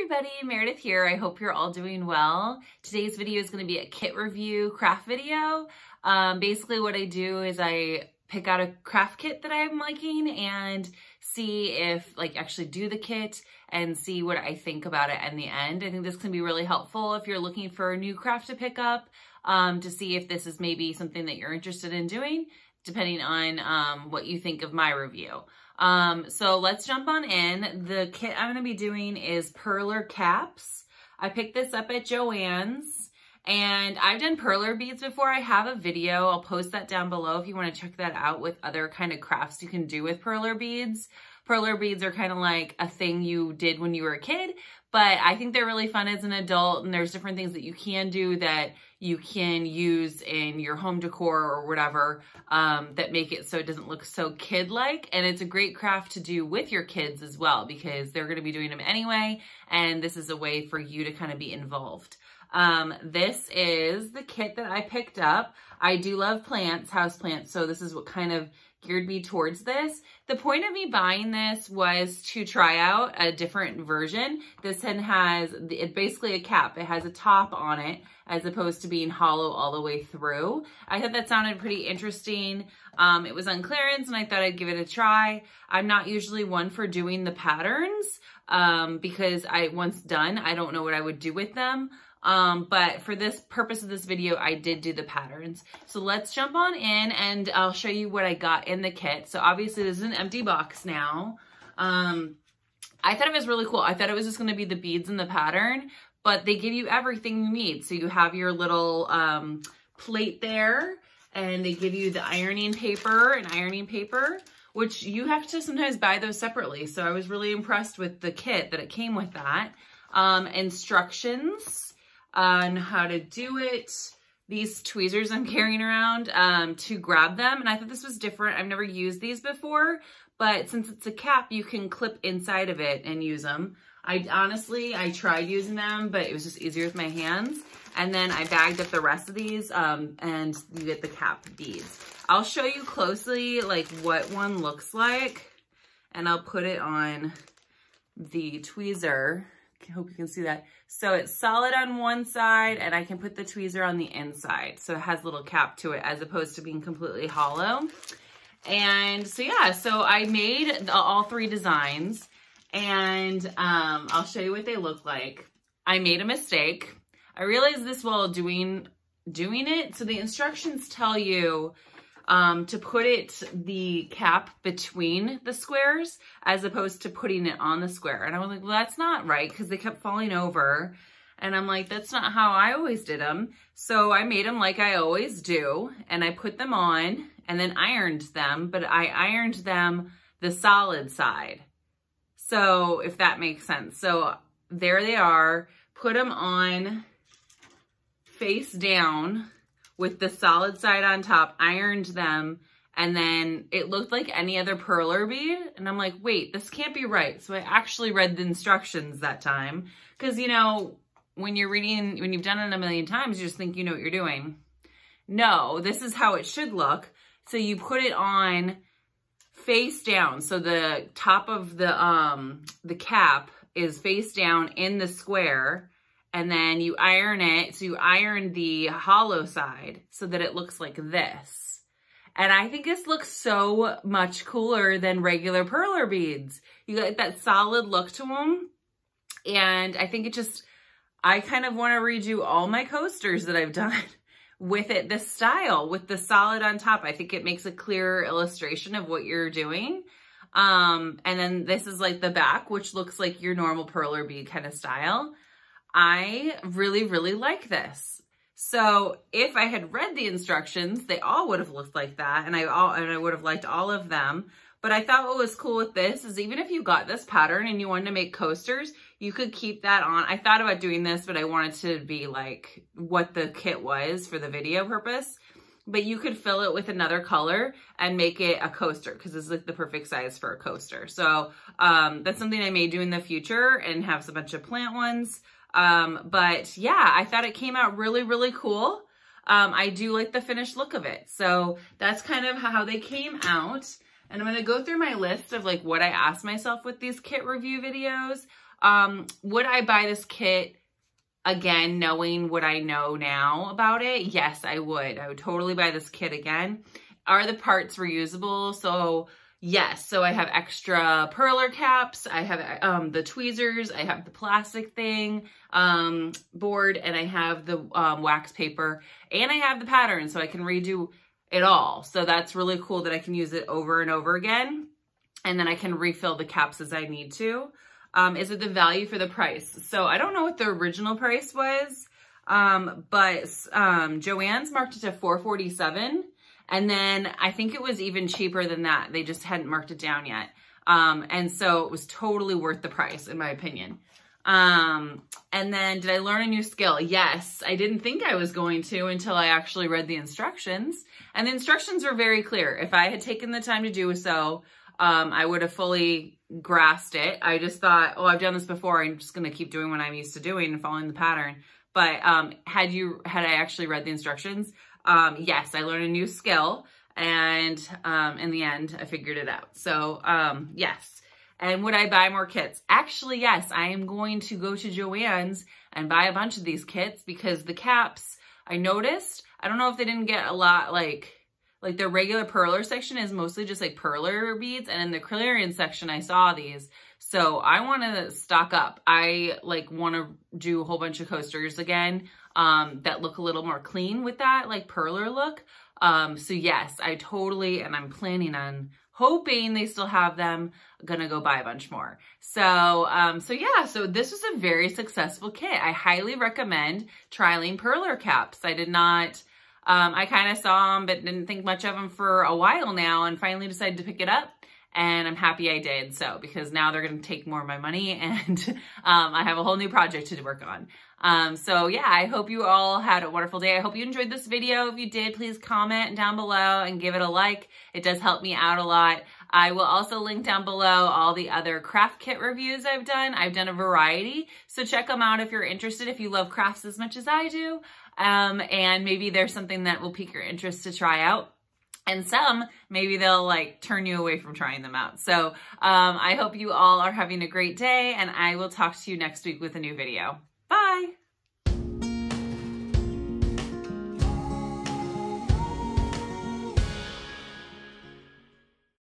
everybody, Meredith here. I hope you're all doing well. Today's video is going to be a kit review craft video. Basically what I do is I pick out a craft kit that I'm liking and see if actually do the kit and see what I think about it in the end. I think this can be really helpful if you're looking for a new craft to pick up, to see if this is maybe something that you're interested in doing, depending on what you think of my review. So let's jump on in. The kit I'm going to be doing is Perler caps. I picked this up at Joann's and I've done Perler beads before. I have a video. I'll post that down below if you want to check that out with other kind of crafts you can do with Perler beads. Perler beads are kind of like a thing you did when you were a kid, but I think they're really fun as an adult, and there's different things that you can do that you can use in your home decor or whatever that make it so it doesn't look so kid-like. And it's a great craft to do with your kids as well, because they're going to be doing them anyway, and this is a way for you to kind of be involved. This is the kit that I picked up. I do love plants, houseplants, so this is what kind of geared me towards this. The point of me buying this was to try out a different version. This one has, it's basically a cap. It has a top on it as opposed to being hollow all the way through. I thought that sounded pretty interesting. It was on clearance and I thought I'd give it a try. I'm not usually one for doing the patterns because once done, I don't know what I would do with them. But for this purpose of this video, I did do the patterns. So let's jump on in and I'll show you what I got in the kit. So obviously this is an empty box now. I thought it was really cool. I thought it was just going to be the beads and the pattern, but they give you everything you need. So you have your little plate there, and they give you the ironing paper and ironing paper, which you have to sometimes buy those separately. So I was really impressed with the kit that it came with that. Instructions on how to do it. These tweezers I'm carrying around to grab them. And I thought this was different. I've never used these before, but since it's a cap, you can clip inside of it and use them. I tried using them, but it was just easier with my hands. And then I bagged up the rest of these and you get the cap beads. I'll show you closely what one looks like, and I'll put it on the tweezer. I hope you can see that. So it's solid on one side and I can put the tweezer on the inside. So it has a little cap to it as opposed to being completely hollow. And so yeah, so I made all three designs, and I'll show you what they look like. I made a mistake. I realized this while doing it. So the instructions tell you to put the cap between the squares as opposed to putting it on the square. And I was like, well, that's not right, because they kept falling over. And I'm like, that's not how I always did them. So I made them like I always do. And I put them on and then ironed them, but I ironed them the solid side. So if that makes sense. So there they are, put them on face down with the solid side on top, ironed them, and then it looked like any other Perler bead. And I'm like, wait, this can't be right. So I actually read the instructions that time. Because, you know, when you've done it a million times, you just think you know what you're doing. No, this is how it should look. So you put it on face down. So the top of the cap is face down in the square. And then you iron it. So you iron the hollow side so that it looks like this. And I think this looks so much cooler than regular Perler beads. You get that solid look to them. And I think I kind of want to redo all my coasters that I've done with it, this style, with the solid on top. I think it makes a clearer illustration of what you're doing. And then this is like the back, which looks like your normal Perler bead kind of style. I really, really like this. So if I had read the instructions, they all would have looked like that, and I would have liked all of them. But I thought what was cool with this is even if you got this pattern and you wanted to make coasters, you could keep that on. I thought about doing this, but I wanted to be like what the kit was for the video purpose. But you could fill it with another color and make it a coaster, because it's like the perfect size for a coaster. So that's something I may do in the future and have a bunch of plant ones. But yeah, I thought it came out really, really cool. I do like the finished look of it. So that's kind of how they came out. And I'm going to go through my list of like what I asked myself with these kit review videos. Would I buy this kit again, knowing what I know now about it? Yes, I would. I would totally buy this kit again. Are the parts reusable? So yes. So I have extra perler caps. I have the tweezers. I have the plastic thing board, and I have the wax paper, and I have the pattern, so I can redo it all. So that's really cool that I can use it over and over again, and then I can refill the caps as I need to. Is it the value for the price? So I don't know what the original price was, but Joann's marked it to $4.47. And then I think it was even cheaper than that. They just hadn't marked it down yet. And so it was totally worth the price, in my opinion. And then did I learn a new skill? Yes, I didn't think I was going to until I actually read the instructions. And the instructions were very clear. If I had taken the time to do so, I would have fully grasped it. I just thought, oh, I've done this before. I'm just going to keep doing what I'm used to doing and following the pattern. But had I actually read the instructions, yes, I learned a new skill, and in the end, I figured it out. So yes. And would I buy more kits? Actually, yes, I am going to go to Joann's and buy a bunch of these kits, because the caps, I noticed, I don't know if they didn't get a lot, like their regular perler section is mostly just like perler beads, and in the clearance section, I saw these. So I want to stock up. I like want to do a whole bunch of coasters again that look a little more clean with that like perler look. So yes, I totally, and I'm planning on hoping they still have them. I'm gonna go buy a bunch more. So yeah, so this was a very successful kit. I highly recommend trialing perler caps. I did not, I kind of saw them, but didn't think much of them for a while now, and finally decided to pick it up. And I'm happy I did so, because now they're going to take more of my money, and I have a whole new project to work on. So yeah, I hope you all had a wonderful day. I hope you enjoyed this video. If you did, please comment down below and give it a like. It does help me out a lot. I will also link down below all the other craft kit reviews I've done. I've done a variety, so check them out if you're interested, if you love crafts as much as I do. And maybe there's something that will pique your interest to try out. And some, maybe they'll like turn you away from trying them out. So I hope you all are having a great day, and I will talk to you next week with a new video.